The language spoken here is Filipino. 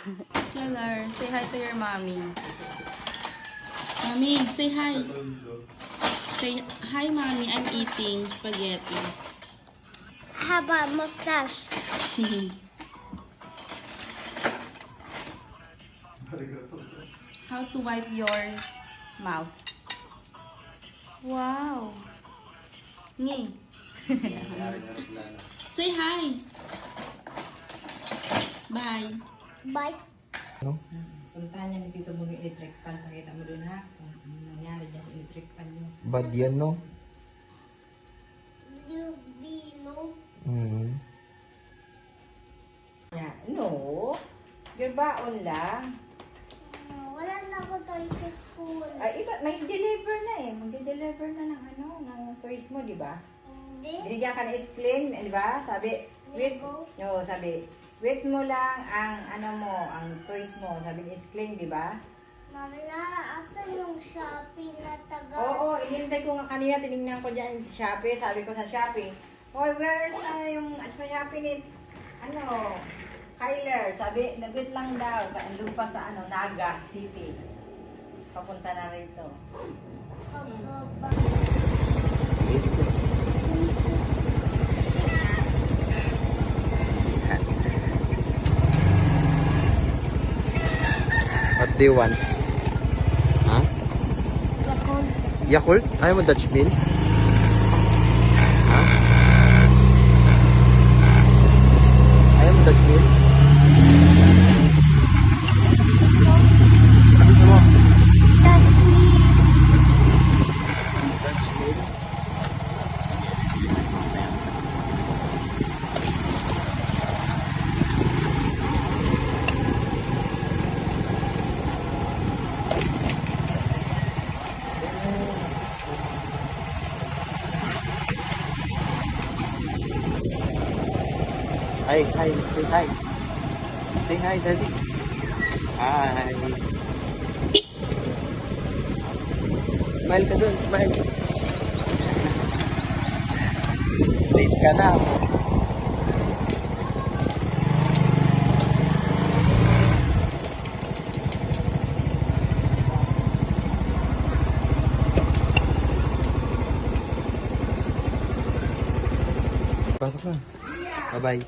Skylar, say hi to your mommy. Mommy, say hi. Say hi, mommy. I'm eating spaghetti. How about mustache? How to wipe your mouth? Wow. Ngi. Say hi. Bye. Bye. Puntahan niya ni Tito mo yung electric fan. Pakita mo dun ha. Kung ano nangyari dyan sa electric fan niyo. Bad yan, no? You below. Yeah. No. Your baon lang. Wala na ako tayo sa school. Ay, iba, may deliver na eh. Magde-deliver na ng ano, ng toys mo, di ba? Hindi. Binigyan ka ng sling, di ba? Sabi, wait, Lego. no, sabi, wait mo lang ang ano mo, ang toys mo. Sabi ni sling, di ba? Mami na, asan yung Shopee na taga? Oo, inintay ko nga kanina, tinignan ko dyan sa Shopee, sabi ko sa Shopee, oh, where's yung sa Shopee ni, ano, Kyler, sabi, nabit lang daw, andun pa sa, ano, Naga City. Papunta na rito. Pababa. What do you want? Ha? Yakult. Yakult? Ayaw mo Dutch Mill? Ha? Ayaw mo Dutch Mill? Ano gusto mo? That's me. Dutch Mill? Hi, hi, say hi. Say hi, Daddy. Hi. Smile ka dun, smile. Late ka na. Pasok na. Bye-bye.